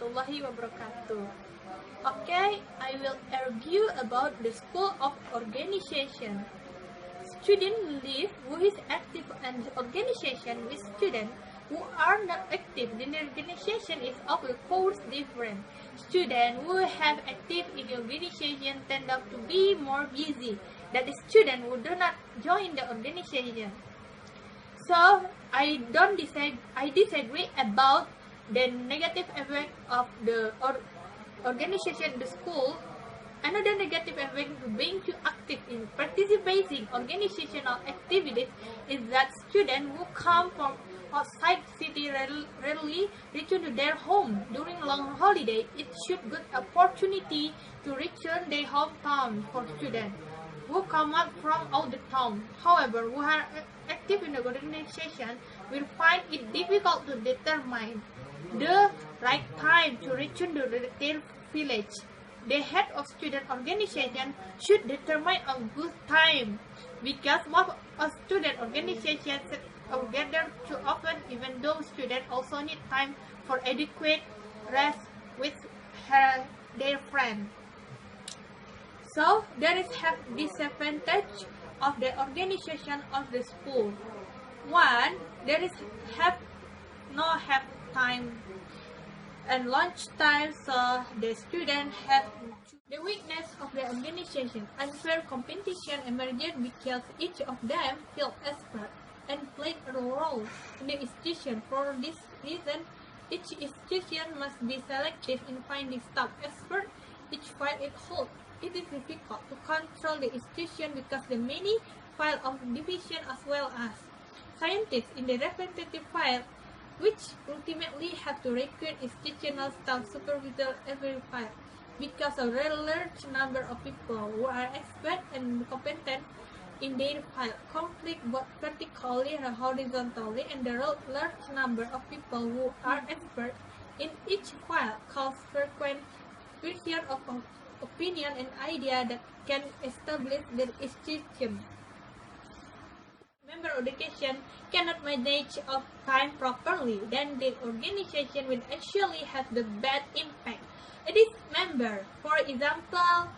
warahmatullahi wabarakatuh. Okay, I will argue about the school of organization. Student life who is active in the organization with students who are not active in the organization is of course different. Students who have active in the organization tend to be more busy than the students who do not join the organization. So I disagree about the negative effect of the organization in the school. Another negative effect of being too active in participating organizational activities is that students who come from outside city rarely return to their home during long holiday. It should good opportunity to return their hometown for students who come up from out the town. However, who are active in the organization will find it difficult to determine the right time to return to their village. The head of student organization should determine a good time because most of student organizations gather too often, even though students also need time for adequate rest with their friends. So there is disadvantage of the organization of the school. One, there is no time and lunch time, so the students have the weakness of the organization. Unfair competition emerged because each of them felt expert and played a role in the institution. For this reason, each institution must be selective in finding staff expert each file it holds. It is difficult to control the institution because the many files of division as well as scientists in the representative file, which ultimately have to recruit institutional staff supervisor every file. Because a very large number of people who are expert and competent in their file conflict both vertically and horizontally, and the large number of people who are expert in each file cause frequent variation of opinion and idea that can establish the institution. Member organization cannot manage of time properly, then the organization will actually have the bad impact. It is member. For example,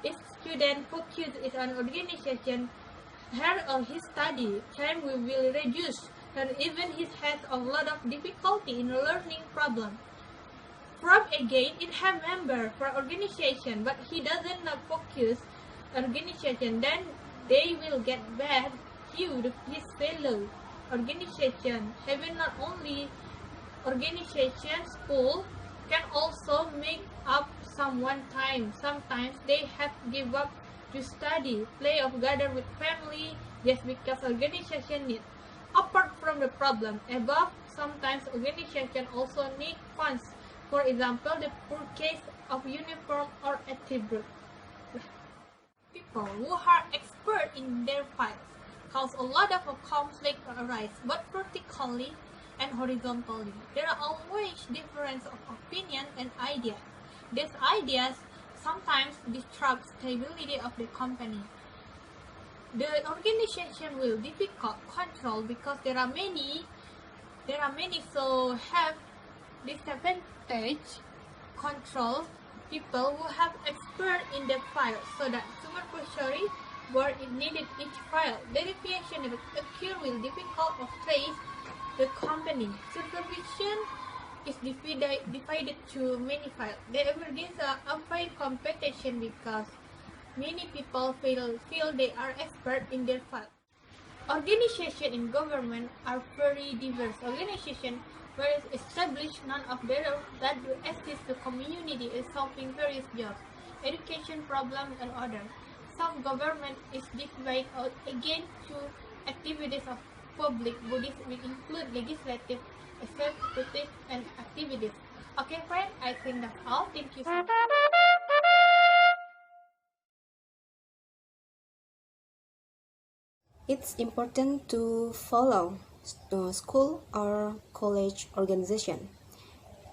if student focuses on organization, her or his study time will be reduced, and even he has a lot of difficulty in learning problem. From again, it have member for organization, but he doesn't focus organization, then they will get bad view his fellow organization. Having not only organization, school can also make up someone time. Sometimes they have to give up to study, play or gather with family just because organization need. Apart from the problem above, sometimes organization also need funds. For example, the purchase of uniform or attribute. People who are expert in their files cause a lot of conflict arise, both vertically and horizontally. There are always difference of opinion and ideas. These ideas sometimes disrupt stability of the company. The organization will difficult control because there are many so have disadvantage control people who have expert in the file, so that supervisory where it needed each file. Verification occur will difficult of trace the company. Supervision is divided to many files. There is a unfair competition because many people feel they are expert in their file. Organizations in government are very diverse. Organizations were established, none of them that will assist the community in solving various jobs, education problems, and others. Some government is divided out again to activities of public bodies, which include legislative, executive, and activities. Okay, friend, I think that's all. Thank you so much. It's important to follow school or college organization.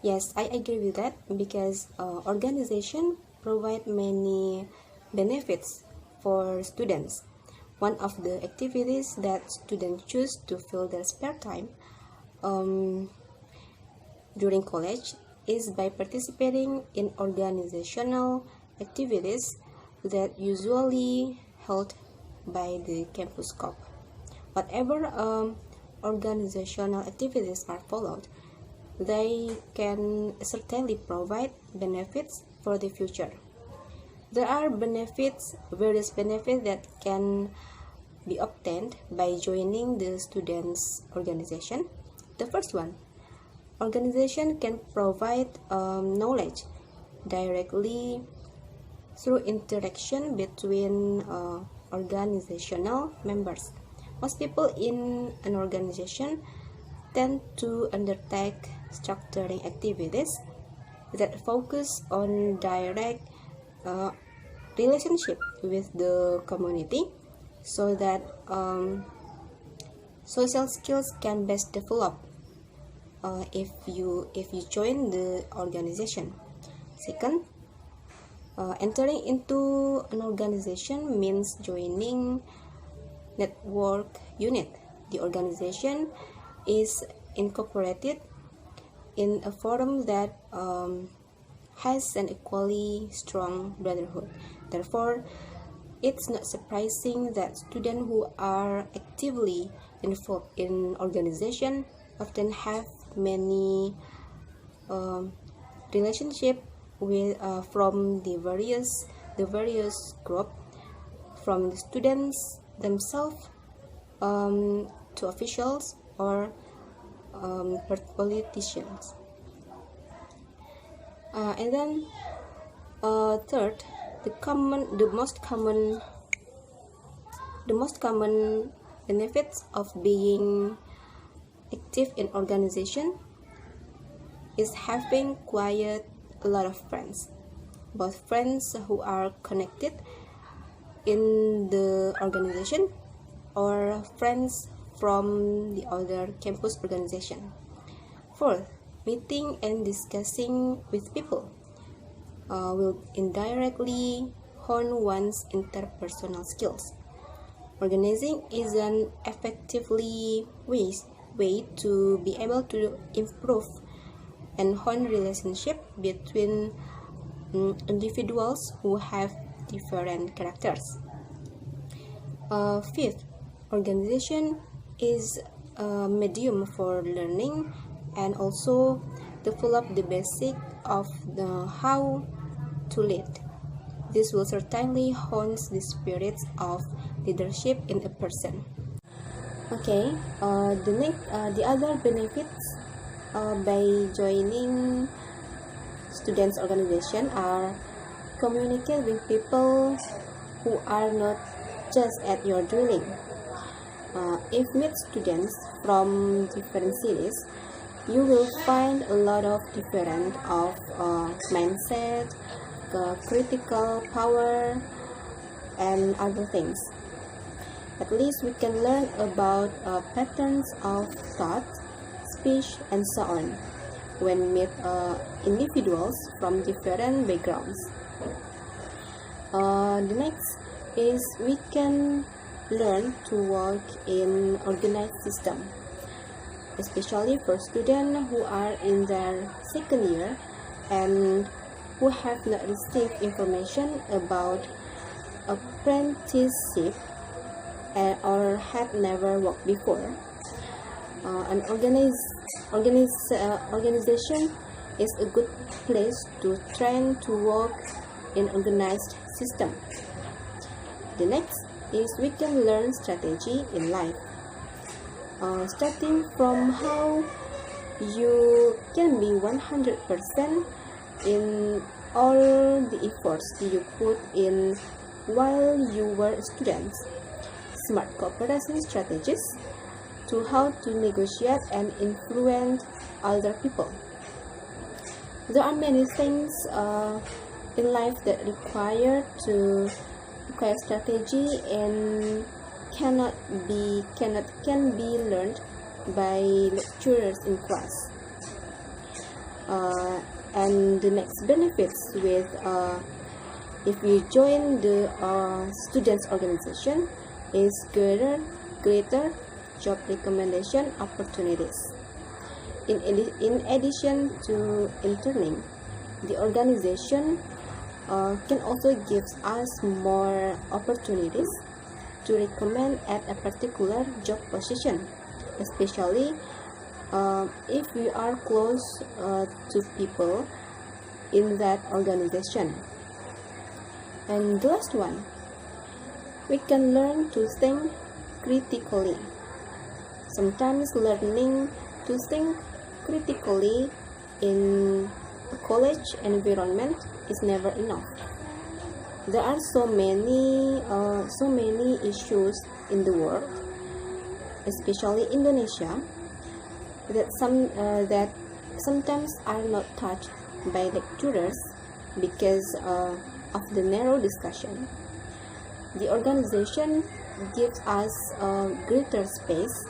Yes, I agree with that because organization provide many benefits for students. One of the activities that students choose to fill their spare time during college is by participating in organizational activities that usually held by the campus corp. Whatever organizational activities are followed, they can certainly provide benefits for the future. There are various benefits that can be obtained by joining the students' organization. The first one, organization can provide knowledge directly through interaction between organizational members. Most people in an organization tend to undertake structuring activities that focus on direct relationship with the community, so that social skills can best develop if you join the organization. Second, entering into an organization means joining network unit. The organization is incorporated in a forum that has an equally strong brotherhood. Therefore, it's not surprising that students who are actively involved in organization often have many relationship with from the various group, from the students themselves to officials or politicians. And then third, the most common benefits of being active in organization is having quite a lot of friends, both friends who are connected in the organization or friends from the other campus organization. Fourth, meeting and discussing with people will indirectly hone one's interpersonal skills. Organizing is an effectively way to be able to improve and hone relationship between individuals who have different characters. Fifth, organization is a medium for learning and also develop the basic of the how to lead. This will certainly hone the spirit of leadership in a person. Okay, the other benefits by joining students' organization are communicate with people who are not just at your dwelling. If meet students from different cities, you will find a lot of different of mindset, critical power, and other things. At least we can learn about patterns of thought, speech, and so on when meet individuals from different backgrounds. The next is we can learn to work in organized system, especially for students who are in their second year and who have not received information about apprenticeship or have never worked before. An organization is a good place to train to work in organized system. The next is we can learn strategy in life. Starting from how you can be 100% in all the efforts you put in while you were students, smart cooperation strategies, to how to negotiate and influence other people. There are many things in life that require strategy and can be learned by lecturers in class. And the next benefits with if you join the students organization is greater job recommendation opportunities. In addition to interning, the organization can also give us more opportunities to recommend at a particular job position, especially if we are close to people in that organization. And the last one, we can learn to think critically. Sometimes learning to think critically in a college environment is never enough. There are so many issues in the world, especially Indonesia, that sometimes are not touched by lecturers because of the narrow discussion. The organization gives us a greater space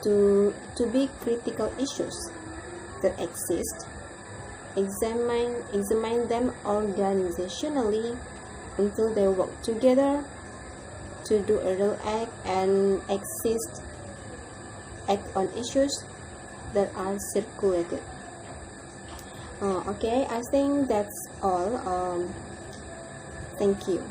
to be critical issues that exist, examine them organizationally until they work together to do a real act and act on issues that are circulated. Okay, I think that's all. Thank you.